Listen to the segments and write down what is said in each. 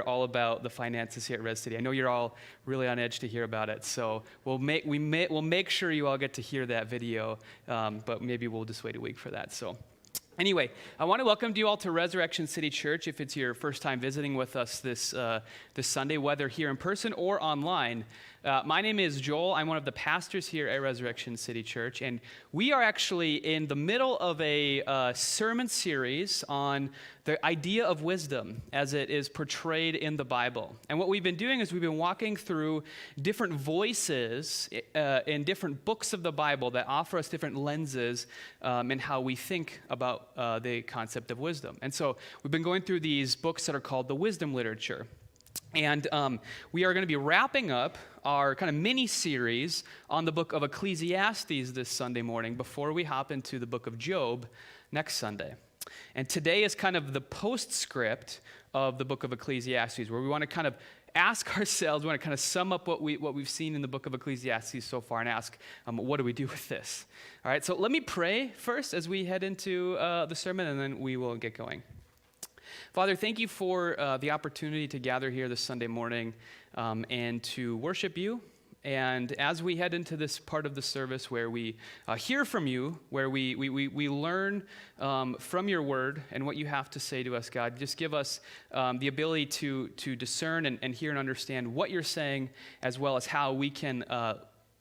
all about the finances here at Res City. I know you're all really on edge to hear about it, so we'll make sure you all get to hear that video, but maybe we'll just wait a week for that. So anyway, I want to welcome you all to Resurrection City Church. If it's your first time visiting with us this Sunday, whether here in person or online, my name is Joel. I'm one of the pastors here at Resurrection City Church, and we are actually in the middle of a sermon series on the idea of wisdom as it is portrayed in the Bible. And what we've been doing is we've been walking through different voices in different books of the Bible that offer us different lenses in how we think about the concept of wisdom. And so we've been going through these books that are called the wisdom literature. And we are going to be wrapping up our kind of mini-series on the book of Ecclesiastes this Sunday morning before we hop into the book of Job next Sunday. And today is kind of the postscript of the book of Ecclesiastes, where we want to kind of ask ourselves, we want to kind of sum up what we've seen in the book of Ecclesiastes so far and ask, what do we do with this? All right, so let me pray first as we head into the sermon, and then we will get going. Father, thank you for the opportunity to gather here this Sunday morning and to worship you. And as we head into this part of the service where we hear from you, where we learn from your word and what you have to say to us, God, just give us the ability to discern and hear and understand what you're saying, as well as how we can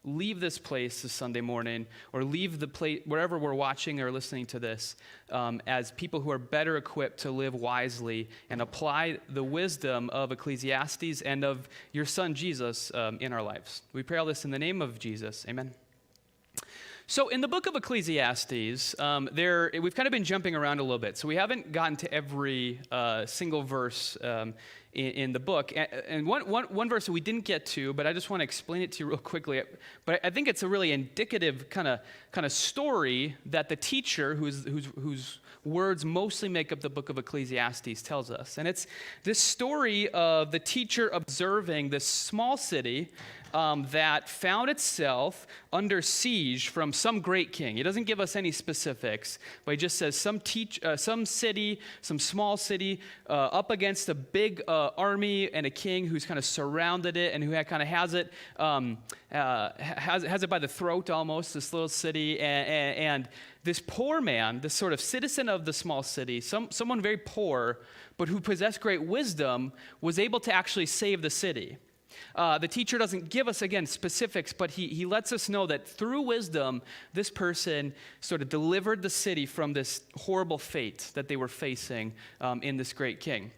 leave this place this Sunday morning, or leave the place wherever we're watching or listening to this, as people who are better equipped to live wisely and apply the wisdom of Ecclesiastes and of your son Jesus in our lives. We pray all this in the name of Jesus. Amen. So in the book of Ecclesiastes, we've kind of been jumping around a little bit. So we haven't gotten to every single verse in the book. And one verse that we didn't get to, but I just want to explain it to you real quickly. But I think it's a really indicative kind of story that the teacher, whose words mostly make up the book of Ecclesiastes, tells us. And it's this story of the teacher observing this small city that found itself under siege from some great king. He doesn't give us any specifics, but he just says some city, some small city, up against a big army and a king who's kind of surrounded it and who kind of has it by the throat almost, this little city, and this poor man, this sort of citizen of the small city, someone very poor, but who possessed great wisdom, was able to actually save the city. The teacher doesn't give us, again, specifics, but he lets us know that through wisdom, this person sort of delivered the city from this horrible fate that they were facing in this great king.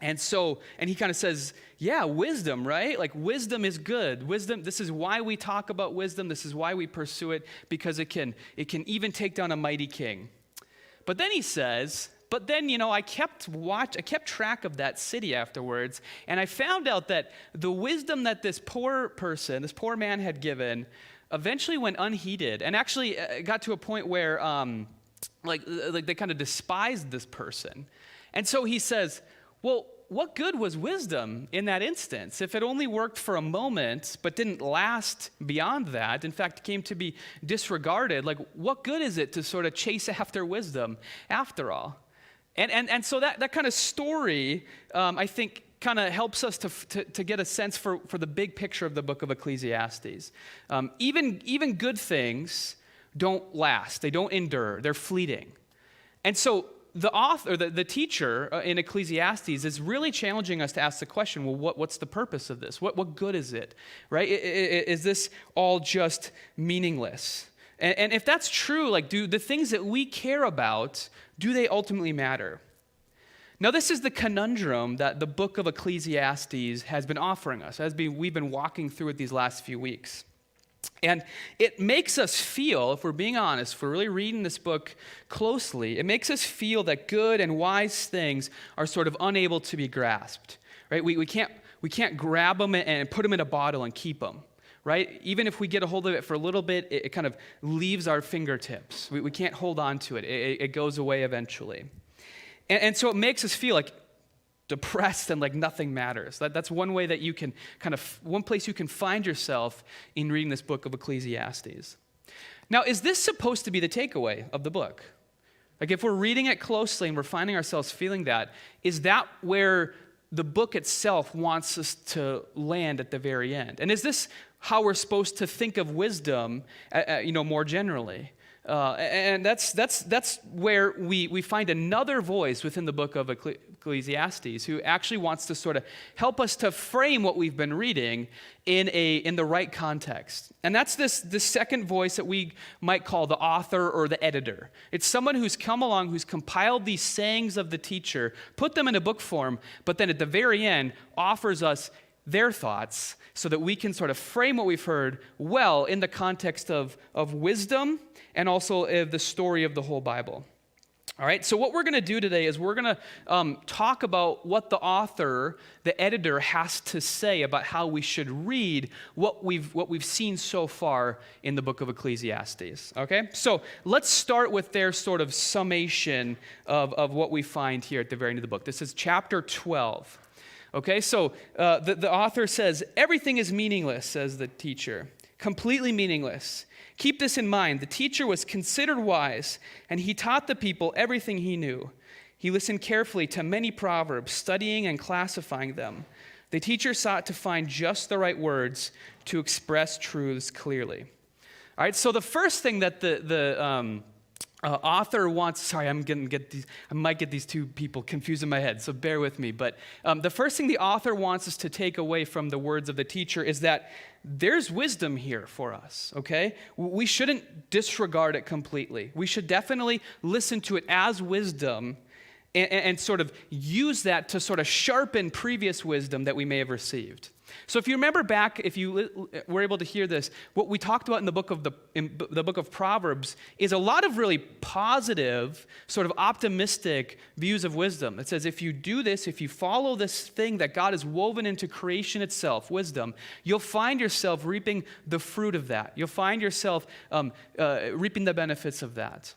And he kind of says, yeah, wisdom, right? Like, wisdom is good. Wisdom, this is why we talk about wisdom. This is why we pursue it, because it can even take down a mighty king. But then he says, I kept track of that city afterwards, and I found out that the wisdom that this poor man had given, eventually went unheeded, and actually got to a point where, they kind of despised this person. And so he says, well, what good was wisdom in that instance? If it only worked for a moment, but didn't last beyond that, in fact, came to be disregarded, like, what good is it to sort of chase after wisdom after all? And so that kind of story, I think, kind of helps us to get a sense for the big picture of the book of Ecclesiastes. Even good things don't last. They don't endure. They're fleeting. And so the author, the teacher in Ecclesiastes is really challenging us to ask the question, well, what's the purpose of this? What good is it, right? Is this all just meaningless? And if that's true, like, do the things that we care about, do they ultimately matter? Now, this is the conundrum that the book of Ecclesiastes has been offering us, we've been walking through it these last few weeks. And it makes us feel, if we're being honest, if we're really reading this book closely, it makes us feel that good and wise things are sort of unable to be grasped, right? We can't grab them and put them in a bottle and keep them. Right? Even if we get a hold of it for a little bit, it kind of leaves our fingertips. We can't hold on to it. It goes away eventually. And so it makes us feel like depressed and like nothing matters. That's one way that you can one place you can find yourself in reading this book of Ecclesiastes. Now, is this supposed to be the takeaway of the book? Like, if we're reading it closely and we're finding ourselves feeling that, is that where the book itself wants us to land at the very end. And is this how we're supposed to think of wisdom, more generally? And that's where we find another voice within the book of Ecclesiastes who actually wants to sort of help us to frame what we've been reading in the right context. And that's this second voice that we might call the author or the editor. It's someone who's come along, who's compiled these sayings of the teacher, put them in a book form, but then at the very end offers us their thoughts so that we can sort of frame what we've heard well in the context of wisdom and also the story of the whole Bible. All right, so what we're going to do today is we're going to talk about what the author, the editor, has to say about how we should read what we've seen so far in the book of Ecclesiastes. Okay, so let's start with their sort of summation of what we find here at the very end of the book. This is chapter 12. Okay, so the author says, everything is meaningless, says the teacher, completely meaningless. Keep this in mind. The teacher was considered wise, and he taught the people everything he knew. He listened carefully to many proverbs, studying and classifying them. The teacher sought to find just the right words to express truths clearly. All right, so the first thing that the author wants, sorry, I might get these two people confused in my head, so bear with me. But the first thing the author wants us to take away from the words of the teacher is that there's wisdom here for us, okay? We shouldn't disregard it completely. We should definitely listen to it as wisdom and sort of use that to sort of sharpen previous wisdom that we may have received. So if you remember back, if you were able to hear this, what we talked about in the book of Proverbs is a lot of really positive, sort of optimistic views of wisdom. It says if you do this, if you follow this thing that God has woven into creation itself, wisdom, you'll find yourself reaping the fruit of that. You'll find yourself reaping the benefits of that.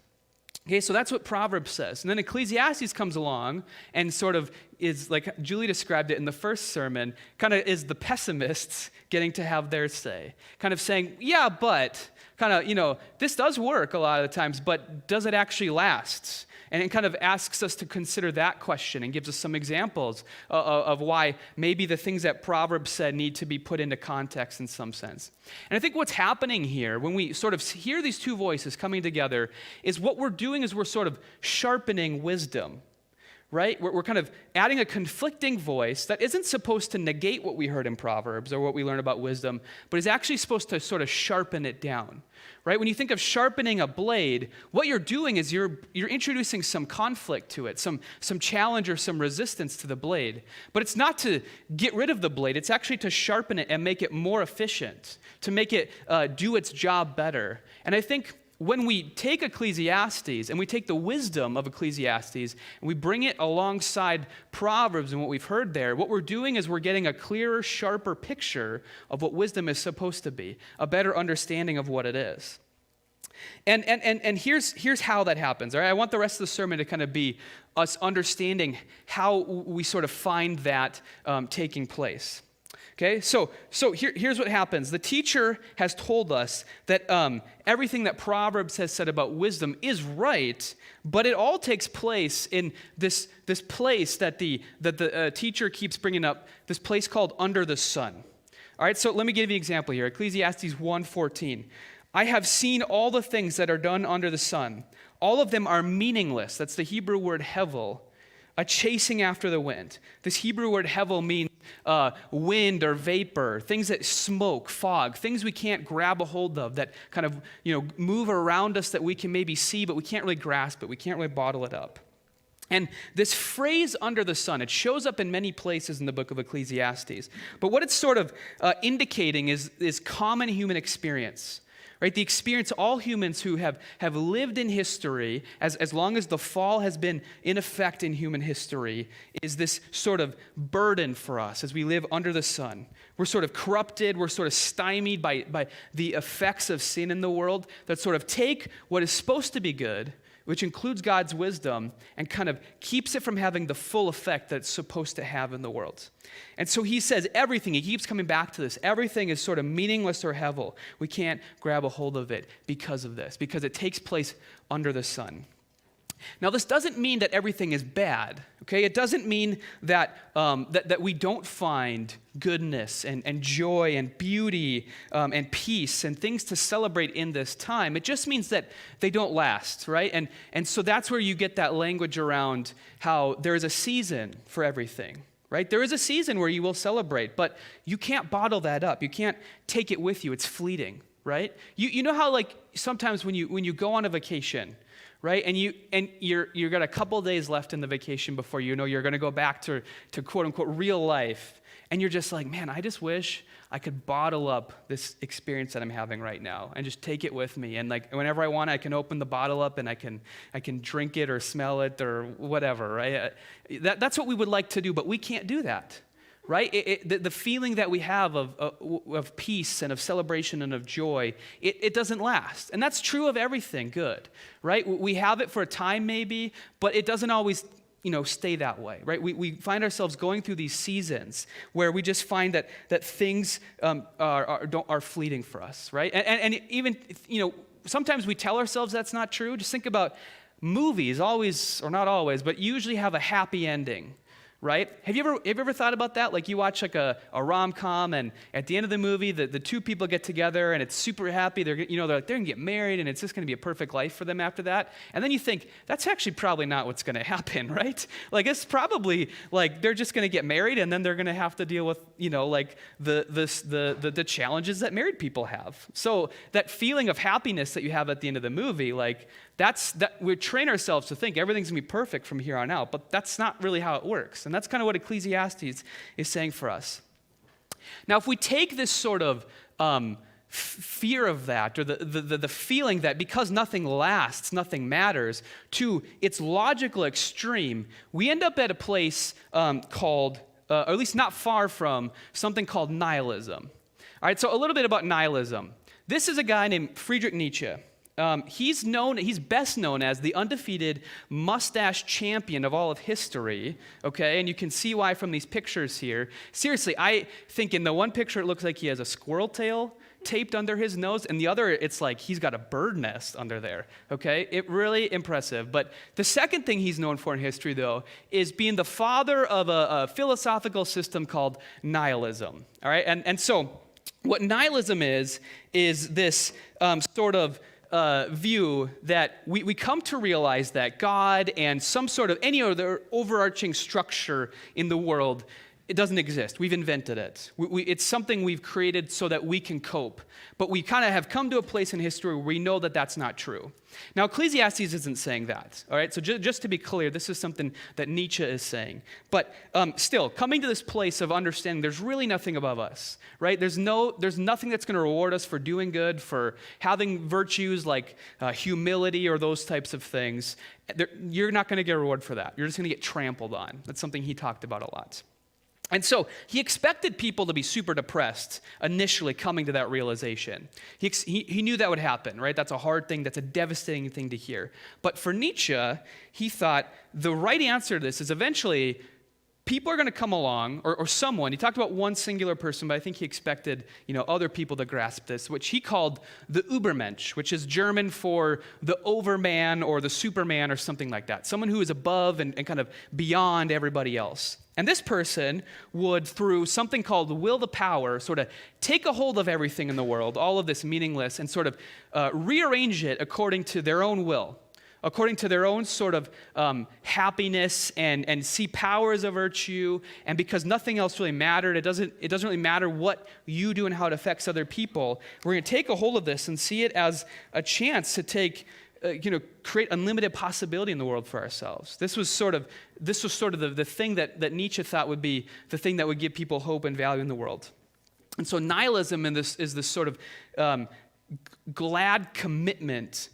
Okay, so that's what Proverbs says. And then Ecclesiastes comes along and sort of is, like Julie described it in the first sermon, kind of is the pessimists getting to have their say. Kind of saying, yeah, but, kind of, this does work a lot of the times, but does it actually last? And it kind of asks us to consider that question and gives us some examples of why maybe the things that Proverbs said need to be put into context in some sense. And I think what's happening here, when we sort of hear these two voices coming together, is what we're doing is we're sort of sharpening wisdom, right? We're kind of adding a conflicting voice that isn't supposed to negate what we heard in Proverbs or what we learn about wisdom, but is actually supposed to sort of sharpen it down, right? When you think of sharpening a blade, what you're doing is you're introducing some conflict to it, some challenge or some resistance to the blade. But it's not to get rid of the blade. It's actually to sharpen it and make it more efficient, to make it do its job better. And I think when we take Ecclesiastes and we take the wisdom of Ecclesiastes and we bring it alongside Proverbs and what we've heard there, what we're doing is we're getting a clearer, sharper picture of what wisdom is supposed to be, a better understanding of what it is. And here's how that happens. All right? I want the rest of the sermon to kind of be us understanding how we sort of find that taking place. Okay, so here's what happens. The teacher has told us that everything that Proverbs has said about wisdom is right, but it all takes place in this place that the teacher keeps bringing up, this place called under the sun. All right, so let me give you an example here. Ecclesiastes 1:14. I have seen all the things that are done under the sun. All of them are meaningless. That's the Hebrew word hevel, a chasing after the wind. This Hebrew word hevel means wind or vapor, things that smoke, fog, things we can't grab a hold of that kind of move around us that we can maybe see, but we can't really grasp it. We can't really bottle it up. And this phrase under the sun, it shows up in many places in the book of Ecclesiastes. But what it's sort of indicating is common human experience. Right, the experience all humans who have lived in history, as long as the fall has been in effect in human history, is this sort of burden for us as we live under the sun. We're sort of corrupted, we're sort of stymied by the effects of sin in the world that sort of take what is supposed to be good, which includes God's wisdom, and kind of keeps it from having the full effect that it's supposed to have in the world. And so he says everything, he keeps coming back to this, everything is sort of meaningless or hevel. We can't grab a hold of it because of this, because it takes place under the sun. Now, this doesn't mean that everything is bad, okay? It doesn't mean that, that we don't find goodness and joy and beauty and peace and things to celebrate in this time. It just means that they don't last, right? And so that's where you get that language around how there is a season for everything, right? There is a season where you will celebrate, but you can't bottle that up. You can't take it with you. It's fleeting, right? You know how, like, sometimes when you go on a vacation, right? And you're got a couple of days left in the vacation before you know you're going to go back to quote unquote real life, and you're just like, man, I just wish I could bottle up this experience that I'm having right now and just take it with me. And like whenever I want, I can open the bottle up and I can drink it or smell it or whatever, right? That's what we would like to do, but we can't do that. Right? The feeling that we have of peace and of celebration and of joy, it doesn't last. And that's true of everything good, right? We have it for a time maybe, but it doesn't always, stay that way, right? We find ourselves going through these seasons where we just find that things are fleeting for us, right? And even, sometimes we tell ourselves that's not true. Just think about movies always, or not always, but usually have a happy ending. Right? Have you ever thought about that? Like you watch like a rom-com, and at the end of the movie, the two people get together, and it's super happy. They're gonna get married, and it's just gonna be a perfect life for them after that. And then you think that's actually probably not what's gonna happen, right? Like it's probably like they're just gonna get married, and then they're gonna have to deal with like the challenges that married people have. So that feeling of happiness that you have at the end of the movie, like that we train ourselves to think everything's gonna be perfect from here on out, but that's not really how it works. And that's kind of what Ecclesiastes is saying for us. Now, if we take this sort of fear of that, or the feeling that because nothing lasts, nothing matters, to its logical extreme, we end up at a place called, or at least not far from, something called nihilism. All right, so a little bit about nihilism. This is a guy named Friedrich Nietzsche. He's best known as the undefeated mustache champion of all of history, okay? And you can see why from these pictures here. Seriously, I think in the one picture it looks like he has a squirrel tail taped under his nose, and the other it's like he's got a bird nest under there, okay? It really impressive. But the second thing he's known for in history, though, is being the father of a philosophical system called nihilism, all right? And so what nihilism is this sort of view that we come to realize that God and some sort of any other overarching structure in the world, it doesn't exist. We've invented it. It's something we've created so that we can cope. But we kind of have come to a place in history where we know that that's not true. Now, Ecclesiastes isn't saying that, all right? So just to be clear, this is something that Nietzsche is saying. But still, coming to this place of understanding there's really nothing above us, right? There's nothing that's going to reward us for doing good, for having virtues like humility or those types of things. You're not going to get a reward for that. You're just going to get trampled on. That's something he talked about a lot. And so he expected people to be super depressed initially coming to that realization. He knew that would happen, right? That's a hard thing. That's a devastating thing to hear. But for Nietzsche, he thought the right answer to this is eventually people are going to come along, or someone. He talked about one singular person, but I think he expected other people to grasp this, which he called the Ubermensch, which is German for the overman or the superman or something like that. Someone who is above and kind of beyond everybody else. And this person would, through something called will to power, sort of take a hold of everything in the world, all of this meaningless, and sort of rearrange it according to their own will, according to their own sort of happiness, and see power as a virtue. And because nothing else really mattered, it doesn't really matter what you do and how it affects other people. We're going to take a hold of this and see it as a chance to create unlimited possibility in the world for ourselves. This was sort of the thing that Nietzsche thought would be the thing that would give people hope and value in the world. And so nihilism is this sort of glad commitment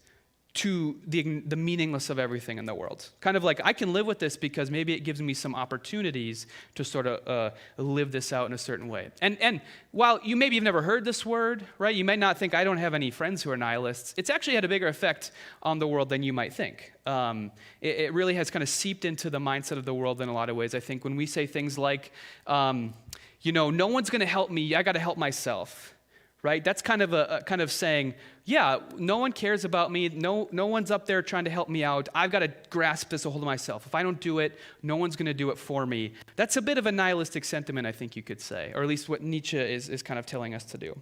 to the meaningless of everything in the world. Kind of like, I can live with this because maybe it gives me some opportunities to sort of live this out in a certain way. And while you maybe have never heard this word, right? You might not think, I don't have any friends who are nihilists. It's actually had a bigger effect on the world than you might think. It really has kind of seeped into the mindset of the world in a lot of ways. I think when we say things like, no one's going to help me, I got to help myself. right? That's kind of a kind of saying, yeah, no one cares about me. No one's up there trying to help me out. I've got to grasp this a hold of myself. If I don't do it, no one's going to do it for me. That's a bit of a nihilistic sentiment, I think you could say, or at least what Nietzsche is kind of telling us to do.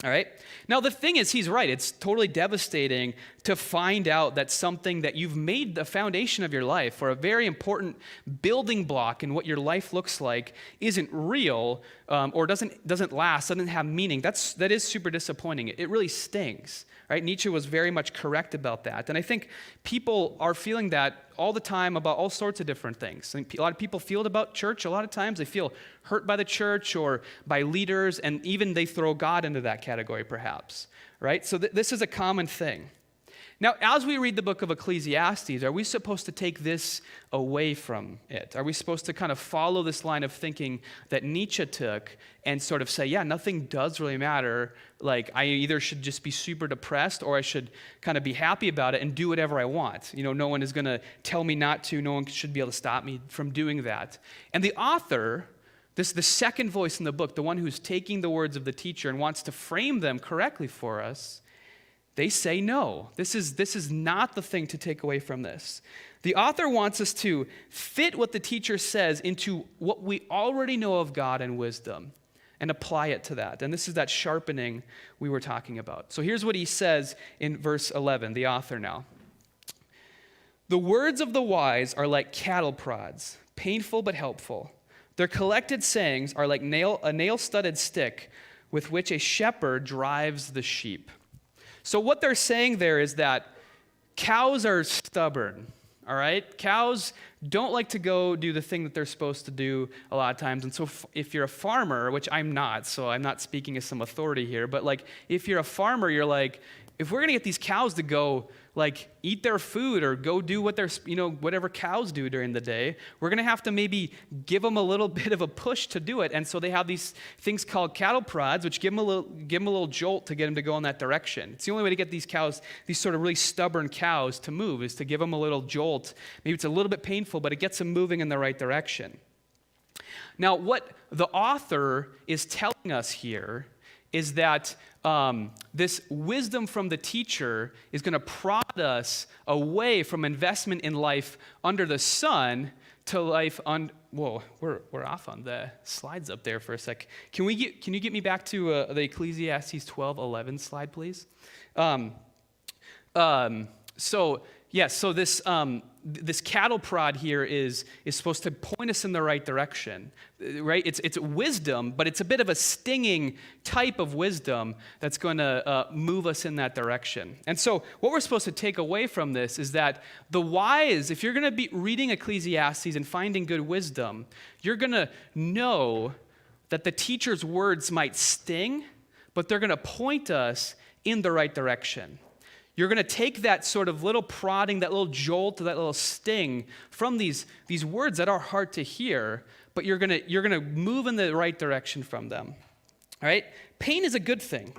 All right? Now, the thing is, he's right. It's totally devastating to find out that something that you've made the foundation of your life, or a very important building block in what your life looks like, isn't real, or doesn't last, doesn't have meaning. That is super disappointing. It really stings. Right? Nietzsche was very much correct about that. And I think people are feeling that all the time about all sorts of different things. A lot of people feel it about church. A lot of times they feel hurt by the church or by leaders, and even they throw God into that category perhaps. Right? So this is a common thing. Now, as we read the book of Ecclesiastes, are we supposed to take this away from it? Are we supposed to kind of follow this line of thinking that Nietzsche took and sort of say, yeah, nothing does really matter. Like, I either should just be super depressed or I should kind of be happy about it and do whatever I want. You know, no one is going to tell me not to. No one should be able to stop me from doing that. And the author, the second voice in the book, the one who's taking the words of the teacher and wants to frame them correctly for us, they say no. This is not the thing to take away from this. The author wants us to fit what the teacher says into what we already know of God and wisdom and apply it to that. And this is that sharpening we were talking about. So here's what he says in verse 11, the author now. The words of the wise are like cattle prods, painful but helpful. Their collected sayings are like a nail-studded stick with which a shepherd drives the sheep. So what they're saying there is that cows are stubborn, all right? Cows don't like to go do the thing that they're supposed to do a lot of times. And so if you're a farmer, which I'm not, so I'm not speaking as some authority here, but like if you're a farmer, you're like, if we're going to get these cows to go like eat their food or go do what whatever cows do during the day, we're going to have to maybe give them a little bit of a push to do it. And so they have these things called cattle prods, which give them a little jolt to get them to go in that direction. It's the only way to get these cows, these sort of really stubborn cows, to move, is to give them a little jolt. Maybe it's a little bit painful, but it gets them moving in the right direction. Now, what the author is telling us here is that this wisdom from the teacher is going to prod us away from investment in life under the sun to life on. Whoa, we're off on the slides up there for a sec. Can you get me back to the Ecclesiastes 12:11 slide, please? So this cattle prod here is supposed to point us in the right direction, right? It's wisdom, but it's a bit of a stinging type of wisdom that's going to move us in that direction. And so what we're supposed to take away from this is that the wise, if you're going to be reading Ecclesiastes and finding good wisdom, you're going to know that the teacher's words might sting, but they're going to point us in the right direction. You're going to take that sort of little prodding, that little jolt, that little sting from these words that are hard to hear, but you're going to move in the right direction from them. All right? Pain is a good thing,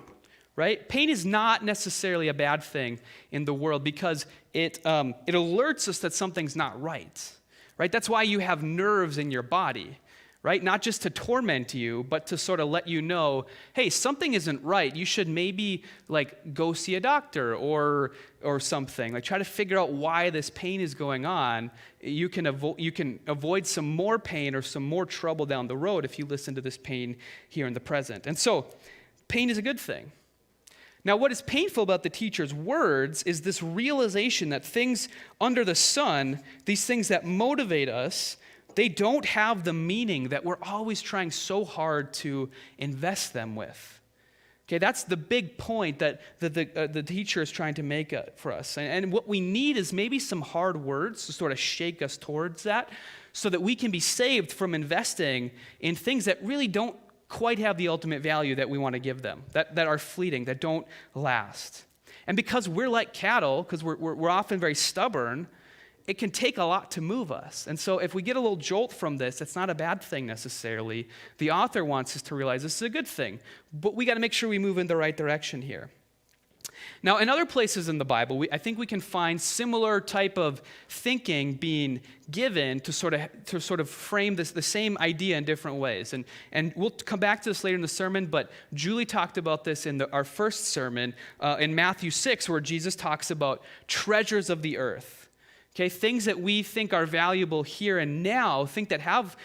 right? Pain is not necessarily a bad thing in the world because it alerts us that something's not right, right? That's why you have nerves in your body, right? Not just to torment you, but to sort of let you know, hey, something isn't right. You should maybe like go see a doctor or something. Like try to figure out why this pain is going on. You can avoid some more pain or some more trouble down the road if you listen to this pain here in the present. And so pain is a good thing. Now, what is painful about the teacher's words is this realization that things under the sun, these things that motivate us, they don't have the meaning that we're always trying so hard to invest them with. Okay, that's the big point that the teacher is trying to make for us. And what we need is maybe some hard words to sort of shake us towards that so that we can be saved from investing in things that really don't quite have the ultimate value that we want to give them, that are fleeting, that don't last. And because we're like cattle, because we're often very stubborn, it can take a lot to move us. And so if we get a little jolt from this, it's not a bad thing necessarily. The author wants us to realize this is a good thing, but we got to make sure we move in the right direction here. Now, in other places in the Bible, I think we can find similar type of thinking being given to sort of frame the same idea in different ways. And we'll come back to this later in the sermon, but Julie talked about this in our first sermon in Matthew 6, where Jesus talks about treasures of the earth. Okay, things that we think are valuable here and now, think that have,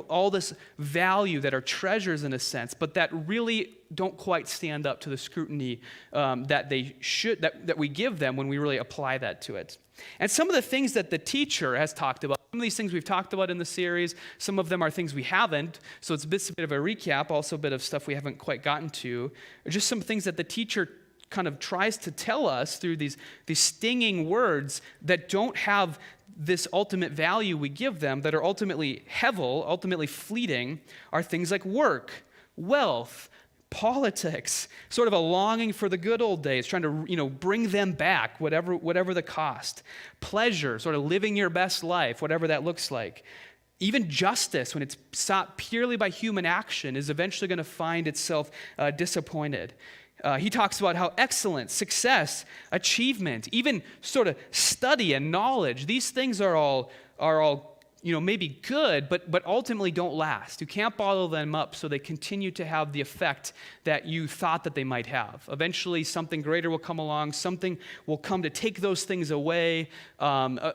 all this value, that are treasures in a sense, but that really don't quite stand up to the scrutiny that they should, that we give them when we really apply that to it. And some of the things that the teacher has talked about, some of these things we've talked about in the series, some of them are things we haven't, so it's a bit of a recap, also a bit of stuff we haven't quite gotten to, just some things that the teacher kind of tries to tell us through these stinging words that don't have this ultimate value we give them, that are ultimately hevel, ultimately fleeting, are things like work, wealth, politics, sort of a longing for the good old days, trying to bring them back, whatever the cost, pleasure, sort of living your best life, whatever that looks like. Even justice, when it's sought purely by human action, is eventually going to find itself disappointed. He talks about how excellence, success, achievement, even sort of study and knowledge, these things are all maybe good, but ultimately don't last. You can't bottle them up so they continue to have the effect that you thought that they might have. Eventually, something greater will come along. Something will come to take those things away.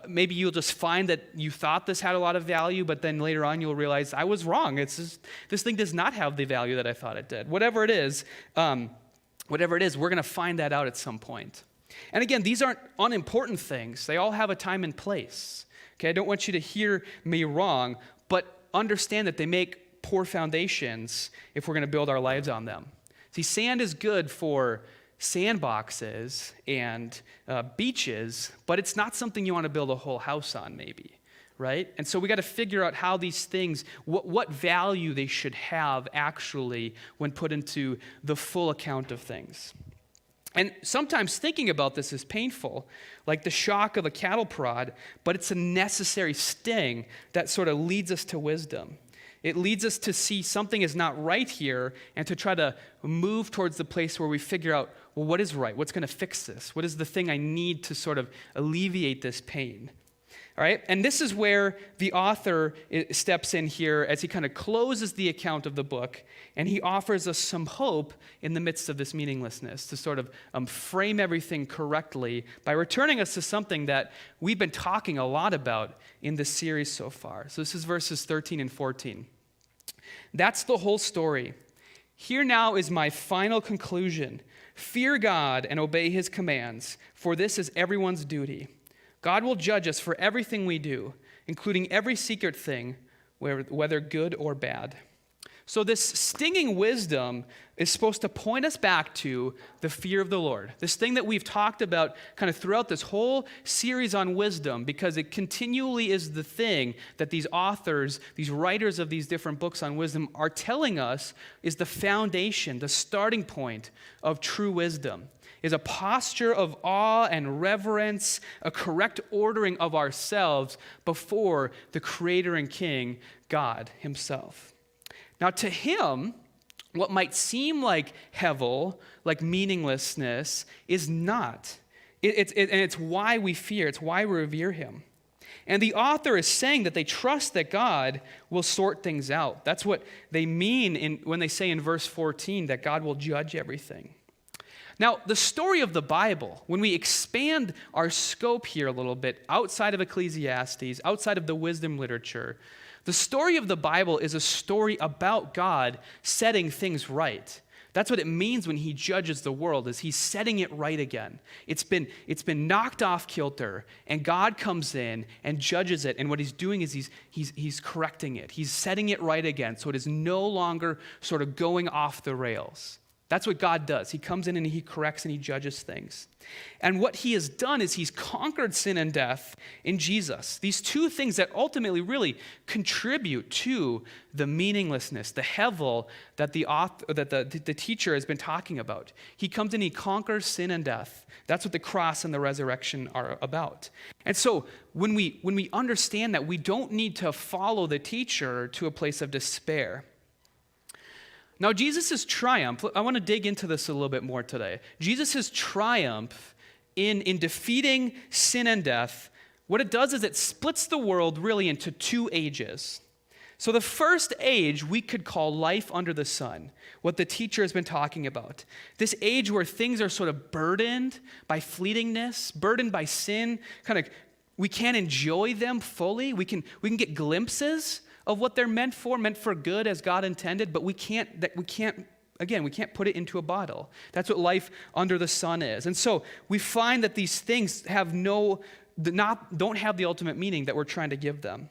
Maybe you'll just find that you thought this had a lot of value, but then later on you'll realize, I was wrong. This thing does not have the value that I thought it did. Whatever it is, we're going to find that out at some point. And again, these aren't unimportant things. They all have a time and place. Okay, I don't want you to hear me wrong, but understand that they make poor foundations if we're going to build our lives on them. See, sand is good for sandboxes and beaches, but it's not something you want to build a whole house on, maybe. Right? And so we got to figure out how these things, what value they should have actually when put into the full account of things. And sometimes thinking about this is painful, like the shock of a cattle prod, but it's a necessary sting that sort of leads us to wisdom. It leads us to see something is not right here and to try to move towards the place where we figure out, well, what is right? What's going to fix this? What is the thing I need to sort of alleviate this pain? All right, and this is where the author steps in here as he kind of closes the account of the book, and he offers us some hope in the midst of this meaninglessness to sort of frame everything correctly by returning us to something that we've been talking a lot about in this series so far. So this is verses 13 and 14. That's the whole story. Here now is my final conclusion. Fear God and obey his commands, for this is everyone's duty. God will judge us for everything we do, including every secret thing, whether good or bad. So this stinging wisdom is supposed to point us back to the fear of the Lord. This thing that we've talked about kind of throughout this whole series on wisdom, because it continually is the thing that these authors, these writers of these different books on wisdom are telling us is the foundation, the starting point of true wisdom. Is a posture of awe and reverence, a correct ordering of ourselves before the Creator and King, God himself. Now to him, what might seem like hevel, like meaninglessness, is not. It's why we fear, it's why we revere him. And the author is saying that they trust that God will sort things out. That's what they mean when they say in verse 14 that God will judge everything. Now, the story of the Bible, when we expand our scope here a little bit, outside of Ecclesiastes, outside of the wisdom literature, the story of the Bible is a story about God setting things right. That's what it means when he judges the world, is he's setting it right again. It's been knocked off kilter, and God comes in and judges it, and what he's doing is he's correcting it. He's setting it right again, so it is no longer sort of going off the rails. That's what God does. He comes in and he corrects and he judges things. And what he has done is he's conquered sin and death in Jesus. These two things that ultimately really contribute to the meaninglessness, the hevel that the teacher has been talking about. He comes in, he conquers sin and death. That's what the cross and the resurrection are about. And so when we understand that, we don't need to follow the teacher to a place of despair. Now, Jesus' triumph, I want to dig into this a little bit more today. Jesus' triumph in defeating sin and death, what it does is it splits the world really into two ages. So the first age we could call life under the sun, what the teacher has been talking about. This age where things are sort of burdened by fleetingness, burdened by sin, we can't enjoy them fully. We can get glimpses of what they're meant for good as God intended, but we can't put it into a bottle. That's what life under the sun is. And so we find that these things don't have the ultimate meaning that we're trying to give them.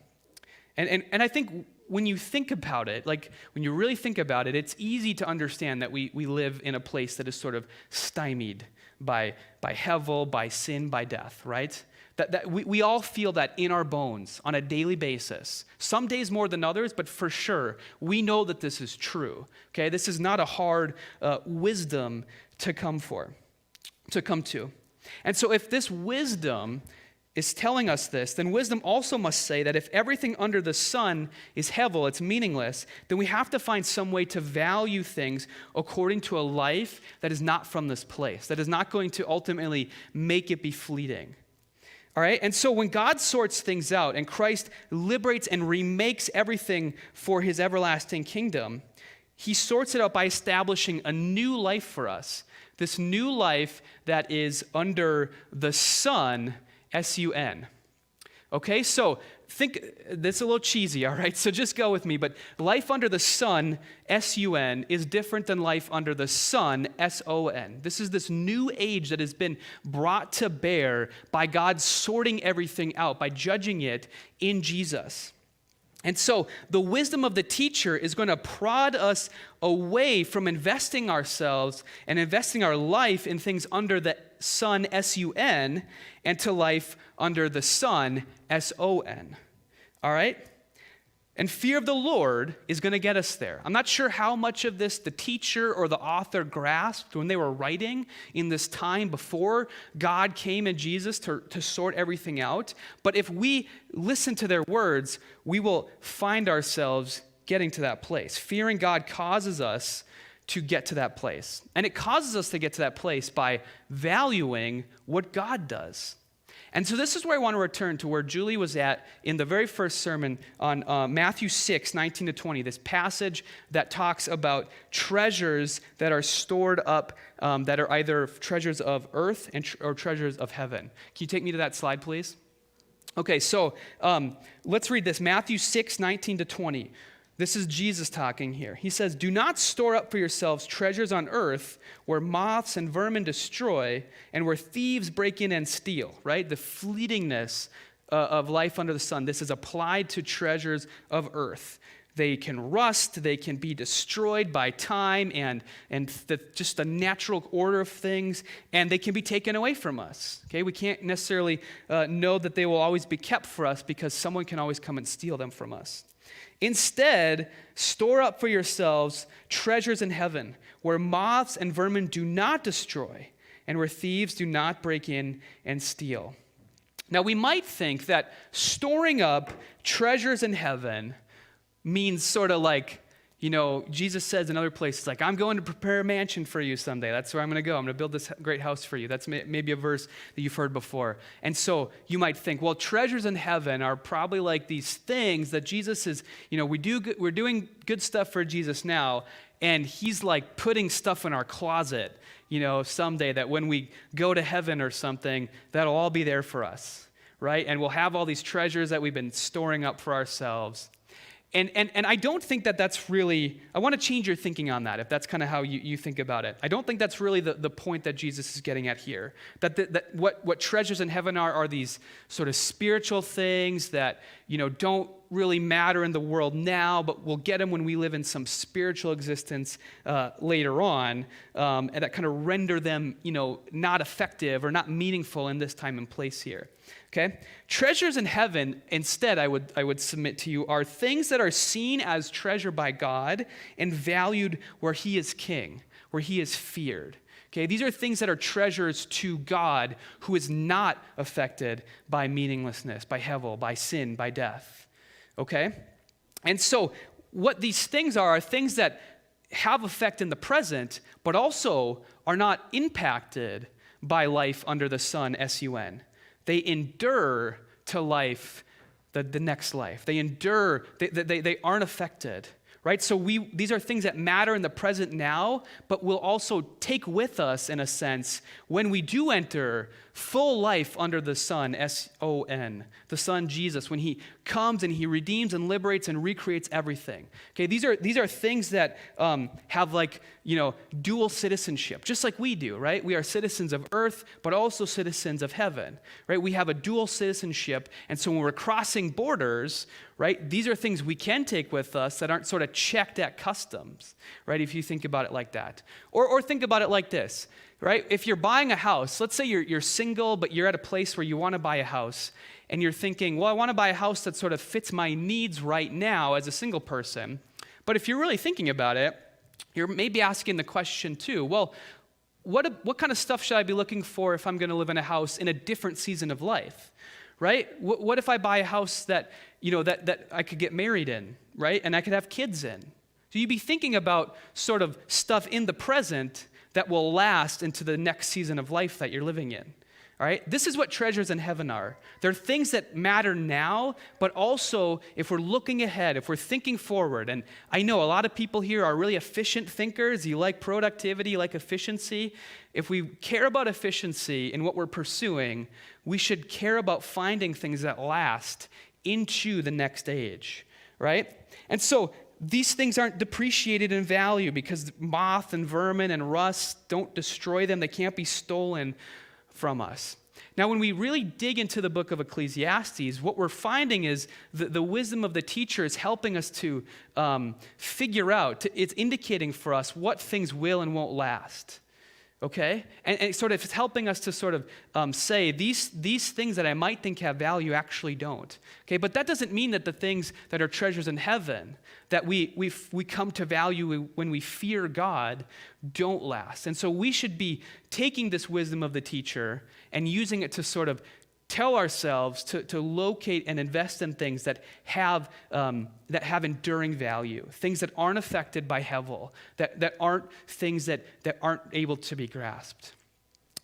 And I think when you think about it, like when you really think about it, it's easy to understand that we live in a place that is sort of stymied by hevel, by sin, by death, right? That we all feel that in our bones on a daily basis. Some days more than others, but for sure, we know that this is true. Okay, this is not a hard wisdom to come to. And so if this wisdom is telling us this, then wisdom also must say that if everything under the sun is hevel, it's meaningless, then we have to find some way to value things according to a life that is not from this place, that is not going to ultimately make it be fleeting. All right? And so when God sorts things out and Christ liberates and remakes everything for his everlasting kingdom, he sorts it out by establishing a new life for us. This new life that is under the sun, S-U-N. Okay, so think, this is a little cheesy, all right? So just go with me. But life under the sun, S-U-N, is different than life under the sun, S-O-N. This is this new age that has been brought to bear by God sorting everything out, by judging it in Jesus. And so the wisdom of the teacher is going to prod us away from investing ourselves and investing our life in things under the sun, S-U-N, and to life under the sun, S-O-N. All right? And fear of the Lord is going to get us there. I'm not sure how much of this the teacher or the author grasped when they were writing in this time before God came in Jesus to sort everything out. But if we listen to their words, we will find ourselves getting to that place. Fearing God causes us to get to that place. And it causes us to get to that place by valuing what God does. And so this is where I want to return to where Julie was at in the very first sermon on Matthew 6, 19 to 20, this passage that talks about treasures that are stored up that are either treasures of earth or treasures of heaven. Can you take me to that slide, please? Okay, so let's read this. Matthew 6, 19 to 20. This is Jesus talking here. He says, "Do not store up for yourselves treasures on earth where moths and vermin destroy and where thieves break in and steal," right? The fleetingness of life under the sun. This is applied to treasures of earth. They can rust, they can be destroyed by time and just the natural order of things, and they can be taken away from us. Okay, we can't necessarily know that they will always be kept for us because someone can always come and steal them from us. Instead, store up for yourselves treasures in heaven, where moths and vermin do not destroy, and where thieves do not break in and steal. Now, we might think that storing up treasures in heaven means sort of like, Jesus says in other places, like, I'm going to prepare a mansion for you someday. That's where I'm going to go. I'm going to build this great house for you. That's maybe a verse that you've heard before. And so you might think, well, treasures in heaven are probably like these things that Jesus is, we're doing good stuff for Jesus now, and he's like putting stuff in our closet, someday that when we go to heaven or something, that'll all be there for us, right? And we'll have all these treasures that we've been storing up for ourselves. And I don't think that that's really, I want to change your thinking on that, if that's kind of how you think about it. I don't think that's really the point that Jesus is getting at here. That what treasures in heaven are these sort of spiritual things that, don't really matter in the world now, but we'll get them when we live in some spiritual existence later on, and that kind of render them, not effective or not meaningful in this time and place here. Okay? Treasures in heaven, instead, I would submit to you, are things that are seen as treasure by God and valued where he is king, where he is feared. Okay? These are things that are treasures to God, who is not affected by meaninglessness, by hevel, by sin, by death. Okay? And so what these things are things that have effect in the present, but also are not impacted by life under the sun, S-U-N. They endure to life, the next life. They endure, they aren't affected, right? So these are things that matter in the present now, but will also take with us, in a sense, when we do enter full life under the Son, S-O-N, the Son Jesus, when he comes and he redeems and liberates and recreates everything. Okay, these are things that have dual citizenship, just like we do, right? We are citizens of earth, but also citizens of heaven, right? We have a dual citizenship, and so when we're crossing borders, right, these are things we can take with us that aren't sort of checked at customs, right, if you think about it like that. Or think about it like this, right? If you're buying a house, let's say you're single, but you're at a place where you want to buy a house, and you're thinking, well, I want to buy a house that sort of fits my needs right now as a single person. But if you're really thinking about it, you're maybe asking the question too, well, what kind of stuff should I be looking for if I'm going to live in a house in a different season of life, right? What if I buy a house that I could get married in, right? And I could have kids in. So you'd be thinking about sort of stuff in the present that will last into the next season of life that you're living in. All right? This is what treasures in heaven are. They're things that matter now, but also if we're looking ahead, if we're thinking forward, and I know a lot of people here are really efficient thinkers. You like productivity, you like efficiency. If we care about efficiency in what we're pursuing, we should care about finding things that last into the next age, right? And so these things aren't depreciated in value because moth and vermin and rust don't destroy them. They can't be stolen from us. Now, when we really dig into the book of Ecclesiastes, what we're finding is the wisdom of the teacher is helping us to figure out, it's indicating for us what things will and won't last. Okay? And sort of it's helping us to sort of say these things that I might think have value actually don't. Okay? But that doesn't mean that the things that are treasures in heaven that we come to value when we fear God don't last. And so we should be taking this wisdom of the teacher and using it to sort of tell ourselves to locate and invest in things that have enduring value, things that aren't affected by Hevel, that aren't things that aren't able to be grasped.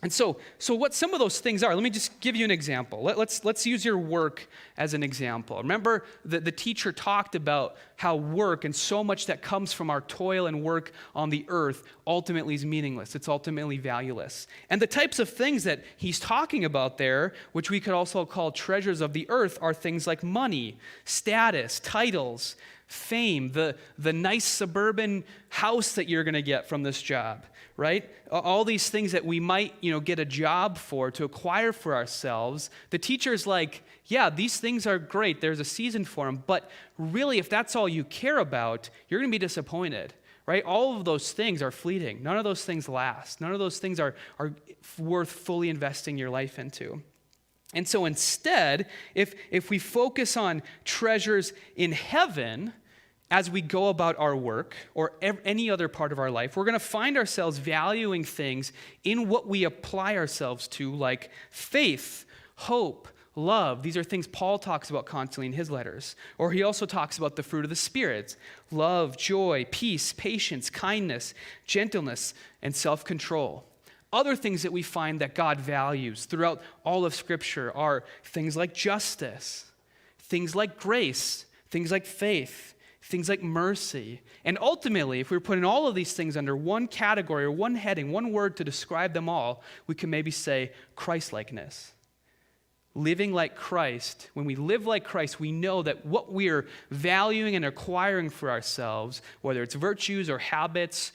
And so what some of those things are, let me just give you an example. Let's use your work as an example. Remember, the teacher talked about how work and so much that comes from our toil and work on the earth ultimately is meaningless. It's ultimately valueless. And the types of things that he's talking about there, which we could also call treasures of the earth, are things like money, status, titles, fame, the nice suburban house that you're going to get from this job, right? All these things that we might, get a job for, to acquire for ourselves. The teacher's like, yeah, these things are great. There's a season for them. But really, if that's all you care about, you're going to be disappointed, right? All of those things are fleeting. None of those things last. None of those things are worth fully investing your life into. And so instead, if we focus on treasures in heaven as we go about our work or any other part of our life, we're going to find ourselves valuing things in what we apply ourselves to, like faith, hope, love. These are things Paul talks about constantly in his letters. Or he also talks about the fruit of the Spirit: love, joy, peace, patience, kindness, gentleness, and self-control. Other things that we find that God values throughout all of Scripture are things like justice, things like grace, things like faith, things like mercy. And ultimately, if we were putting all of these things under one category or one heading, one word to describe them all, we can maybe say Christ-likeness. Living like Christ. When we live like Christ, we know that what we're valuing and acquiring for ourselves, whether it's virtues or habits,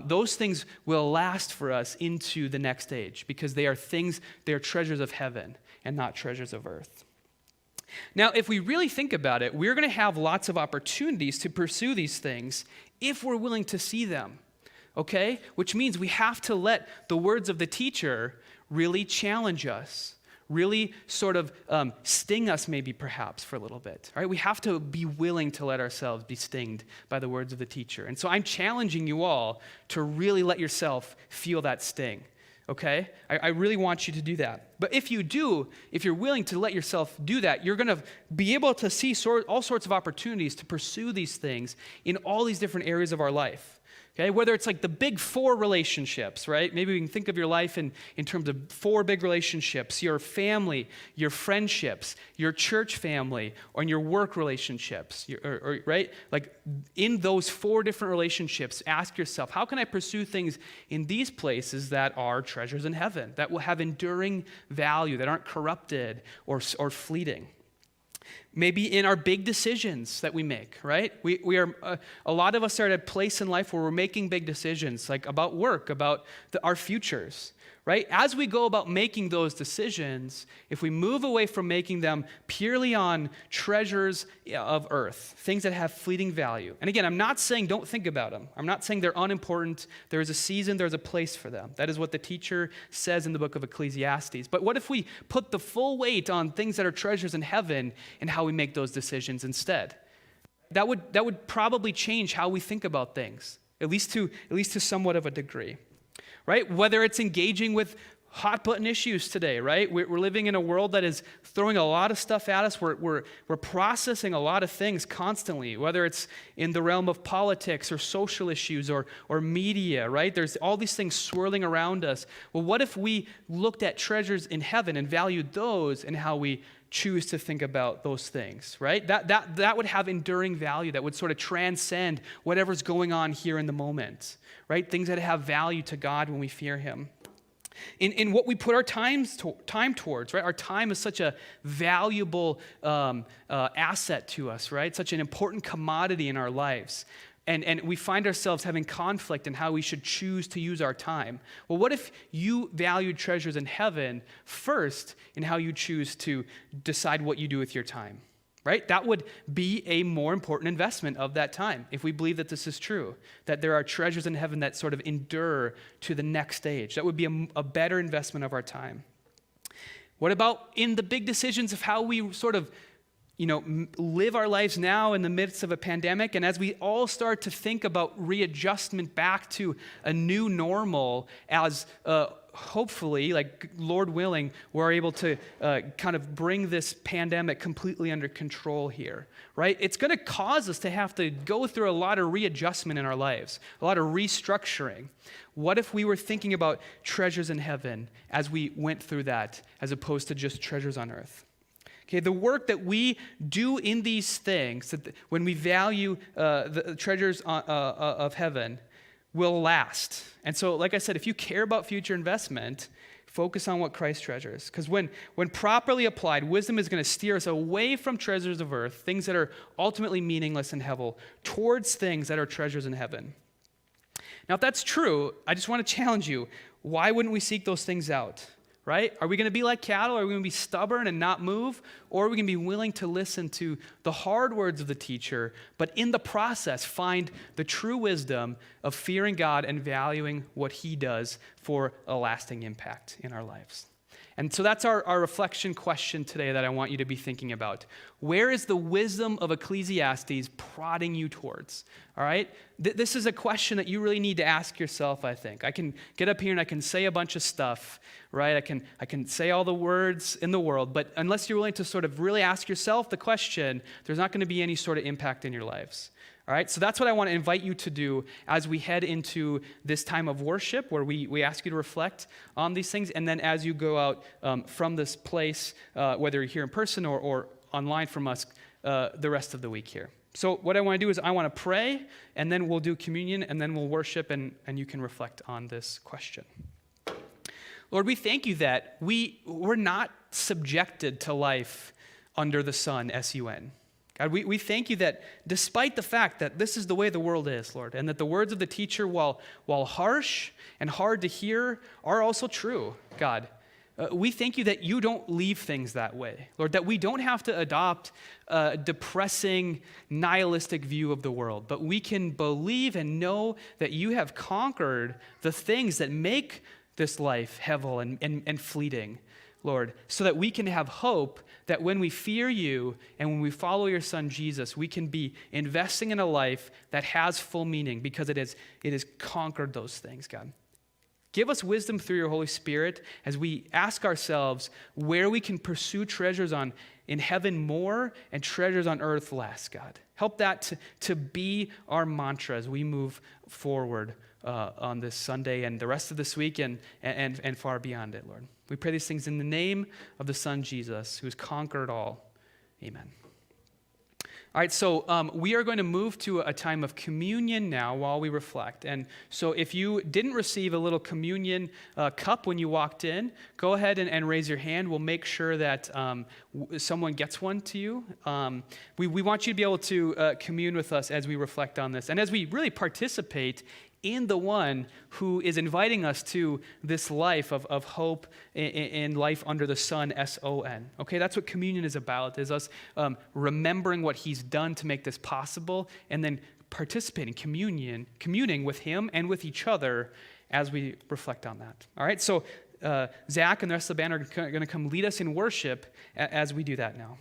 those things will last for us into the next age because they are treasures of heaven and not treasures of earth. Now, if we really think about it, we're going to have lots of opportunities to pursue these things if we're willing to see them, okay? Which means we have to let the words of the teacher really challenge us, really sort of sting us maybe perhaps for a little bit, all right? We have to be willing to let ourselves be stinged by the words of the teacher. And so I'm challenging you all to really let yourself feel that sting, okay? I really want you to do that. But if you do, if you're willing to let yourself do that, you're going to be able to see all sorts of opportunities to pursue these things in all these different areas of our life. Okay, whether it's like the big 4 relationships, right? Maybe we can think of your life in terms of 4 big relationships: your family, your friendships, your church family, or your work relationships, right? Like in those 4 different relationships, ask yourself, how can I pursue things in these places that are treasures in heaven, that will have enduring value, that aren't corrupted or fleeting? Maybe in our big decisions that we make, right? We are a lot of us are at a place in life where we're making big decisions, like about work, about our futures, right? As we go about making those decisions, if we move away from making them purely on treasures of earth, things that have fleeting value. And again, I'm not saying don't think about them. I'm not saying they're unimportant. There is a season, there's a place for them. That is what the teacher says in the book of Ecclesiastes. But what if we put the full weight on things that are treasures in heaven and how we make those decisions instead? That would probably change how we think about things, at least to somewhat of a degree. Right? Whether it's engaging with hot button issues today, right? We're living in a world that is throwing a lot of stuff at us. We're processing a lot of things constantly, whether it's in the realm of politics or social issues or media, right? There's all these things swirling around us. Well, what if we looked at treasures in heaven and valued those and how we choose to think about those things, right? That would have enduring value, that would sort of transcend whatever's going on here in the moment, right? Things that have value to God when we fear him. In what we put our time towards, right? Our time is such a valuable asset to us, right? Such an important commodity in our lives. And we find ourselves having conflict in how we should choose to use our time. Well, what if you valued treasures in heaven first in how you choose to decide what you do with your time, right? That would be a more important investment of that time if we believe that this is true, that there are treasures in heaven that sort of endure to the next stage. That would be a better investment of our time. What about in the big decisions of how we sort of live our lives now in the midst of a pandemic, and as we all start to think about readjustment back to a new normal as hopefully, like Lord willing, we're able to kind of bring this pandemic completely under control here, right? It's going to cause us to have to go through a lot of readjustment in our lives, a lot of restructuring. What if we were thinking about treasures in heaven as we went through that, as opposed to just treasures on earth? Okay, the work that we do in these things, when we value the treasures of heaven, will last. And so, like I said, if you care about future investment, focus on what Christ treasures. Because when properly applied, wisdom is going to steer us away from treasures of earth, things that are ultimately meaningless in heaven, towards things that are treasures in heaven. Now, if that's true, I just want to challenge you. Why wouldn't we seek those things out? Right? Are we going to be like cattle? Are we going to be stubborn and not move? Or are we going to be willing to listen to the hard words of the teacher, but in the process find the true wisdom of fearing God and valuing what he does for a lasting impact in our lives? And so that's our reflection question today that I want you to be thinking about. Where is the wisdom of Ecclesiastes prodding you towards? All right? This is a question that you really need to ask yourself, I think. I can get up here and I can say a bunch of stuff, right? I can say all the words in the world, but unless you're willing to sort of really ask yourself the question, there's not going to be any sort of impact in your lives. All right, so that's what I want to invite you to do as we head into this time of worship where we ask you to reflect on these things. And then as you go out from this place, whether you're here in person or online from us, the rest of the week here. So what I want to do is I want to pray, and then we'll do communion, and then we'll worship, and you can reflect on this question. Lord, we thank you that we're not subjected to life under the sun, S-U-N. God, we thank you that despite the fact that this is the way the world is, Lord, and that the words of the teacher, while harsh and hard to hear, are also true, God. We thank you that you don't leave things that way, Lord, that we don't have to adopt a depressing, nihilistic view of the world, but we can believe and know that you have conquered the things that make this life heavy and fleeting, Lord, so that we can have hope that when we fear you and when we follow your son Jesus, we can be investing in a life that has full meaning because it has conquered those things, God. Give us wisdom through your Holy Spirit as we ask ourselves where we can pursue treasures in heaven more and treasures on earth less, God. Help that to be our mantra as we move forward on this Sunday and the rest of this week and far beyond it, Lord. We pray these things in the name of the Son, Jesus, who has conquered all. Amen. All right, so we are going to move to a time of communion now while we reflect. And so if you didn't receive a little communion cup when you walked in, go ahead and raise your hand. We'll make sure that someone gets one to you. We want you to be able to commune with us as we reflect on this and as we really participate in the one who is inviting us to this life of hope in life under the sun, S-O-N. Okay, that's what communion is about, is us remembering what he's done to make this possible and then participating, communing with him and with each other as we reflect on that. All right, so Zach and the rest of the band are going to come lead us in worship as we do that now.